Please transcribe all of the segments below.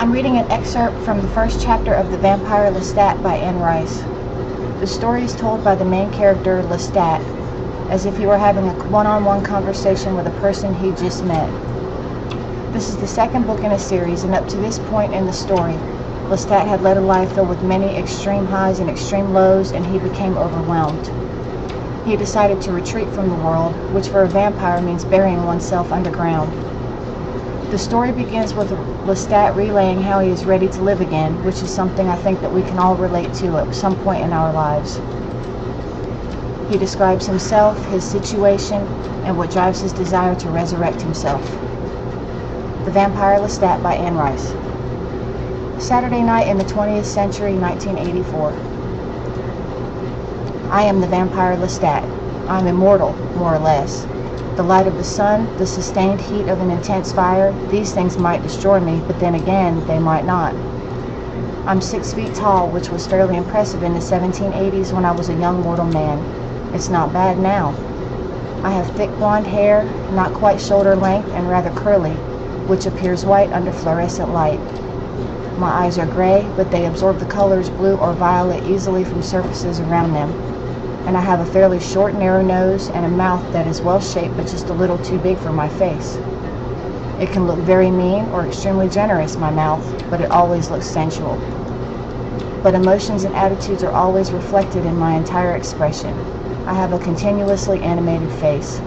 I'm reading an excerpt from the first chapter of The Vampire Lestat by Anne Rice. The story is told by the main character, Lestat, as if he were having a one-on-one conversation with a person he just met. This is the second book in a series, and up to this point in the story, Lestat had led a life filled with many extreme highs and extreme lows, and he became overwhelmed. He decided to retreat from the world, which for a vampire means burying oneself underground. The story begins with Lestat relaying how he is ready to live again, which is something I think that we can all relate to at some point in our lives. He describes himself, his situation, and what drives his desire to resurrect himself. The Vampire Lestat by Anne Rice. Saturday night in the 20th century, 1984. I am the Vampire Lestat. I am immortal, more or less. The light of the sun, the sustained heat of an intense fire, these things might destroy me, but then again, they might not. I'm 6 feet tall, which was fairly impressive in the 1780s when I was a young mortal man. It's not bad now. I have thick blonde hair, not quite shoulder length, and rather curly, which appears white under fluorescent light. My eyes are gray, but they absorb the colors blue or violet easily from surfaces around them. And I have a fairly short, narrow nose and a mouth that is well-shaped but just a little too big for my face. It can look very mean or extremely generous, my mouth, but it always looks sensual. But emotions and attitudes are always reflected in my entire expression. I have a continuously animated face.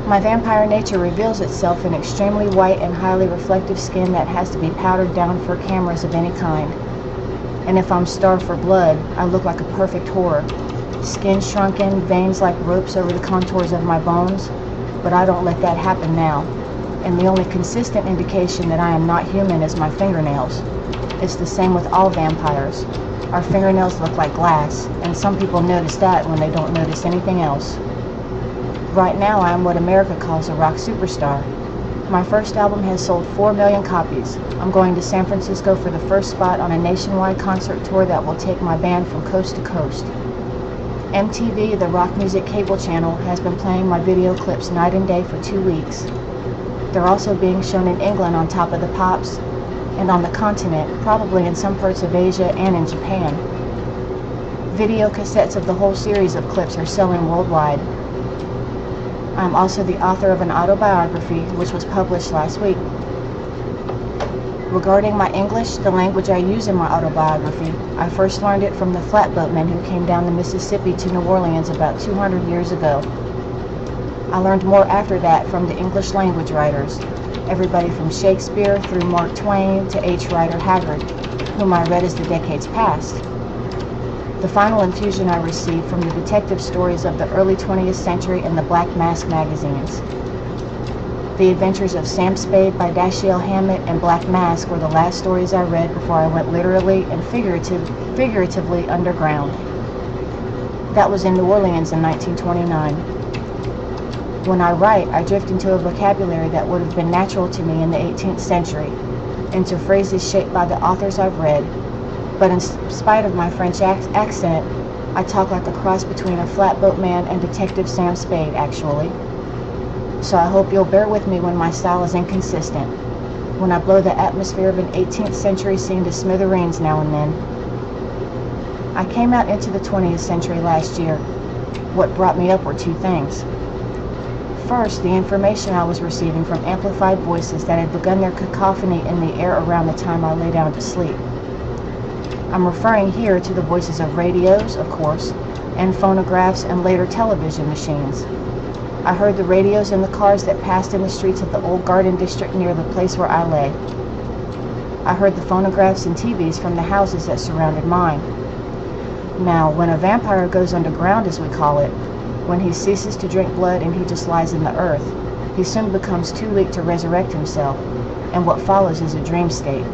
My vampire nature reveals itself in extremely white and highly reflective skin that has to be powdered down for cameras of any kind. And if I'm starved for blood, I look like a perfect horror. Skin shrunken, veins like ropes over the contours of my bones, but I don't let that happen now. And the only consistent indication that I am not human is my fingernails. It's the same with all vampires. Our fingernails look like glass, and some people notice that when they don't notice anything else. Right now I am what America calls a rock superstar. My first album has sold 4 million copies. I'm going to San Francisco for the first spot on a nationwide concert tour that will take my band from coast to coast. MTV, the rock music cable channel, has been playing my video clips night and day for 2 weeks. They're also being shown in England on Top of the Pops, and on the continent, probably in some parts of Asia and in Japan. Video cassettes of the whole series of clips are selling worldwide. I am also the author of an autobiography, which was published last week. Regarding my English, the language I use in my autobiography, I first learned it from the flatboatmen who came down the Mississippi to New Orleans about 200 years ago. I learned more after that from the English language writers, everybody from Shakespeare through Mark Twain to H. Rider Haggard, whom I read as the decades passed. The final infusion I received from the detective stories of the early 20th century in the Black Mask magazines. The Adventures of Sam Spade by Dashiell Hammett and Black Mask were the last stories I read before I went literally and figuratively underground. That was in New Orleans in 1929. When I write, I drift into a vocabulary that would have been natural to me in the 18th century, into phrases shaped by the authors I've read. But in spite of my French accent, I talk like a cross between a flatboat man and Detective Sam Spade, actually. So I hope you'll bear with me when my style is inconsistent, when I blow the atmosphere of an 18th century scene to smithereens now and then. I came out into the 20th century last year. What brought me up were two things. First, the information I was receiving from amplified voices that had begun their cacophony in the air around the time I lay down to sleep. I'm referring here to the voices of radios, of course, and phonographs and later television machines. I heard the radios in the cars that passed in the streets of the old garden district near the place where I lay. I heard the phonographs and TVs from the houses that surrounded mine. Now, when a vampire goes underground, as we call it, when he ceases to drink blood and he just lies in the earth, he soon becomes too weak to resurrect himself, and what follows is a dream state.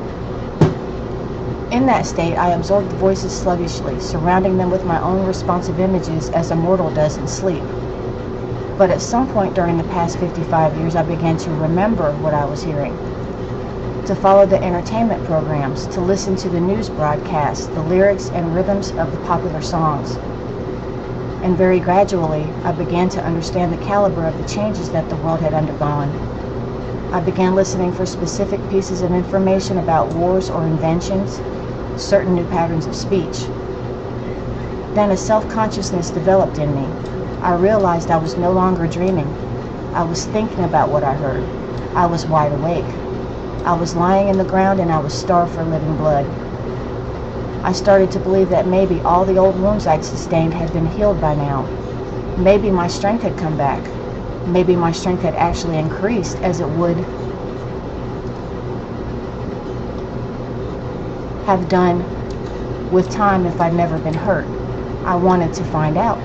In that state, I absorb the voices sluggishly, surrounding them with my own responsive images as a mortal does in sleep. But at some point during the past 55 years, I began to remember what I was hearing, to follow the entertainment programs, to listen to the news broadcasts, the lyrics and rhythms of the popular songs. And very gradually, I began to understand the caliber of the changes that the world had undergone. I began listening for specific pieces of information about wars or inventions, certain new patterns of speech. Then a self-consciousness developed in me. I realized I was no longer dreaming. I was thinking about what I heard. I was wide awake. I was lying in the ground and I was starved for living blood. I started to believe that maybe all the old wounds I'd sustained had been healed by now. Maybe my strength had come back. Maybe my strength had actually increased, as it would have done with time if I'd never been hurt. I wanted to find out.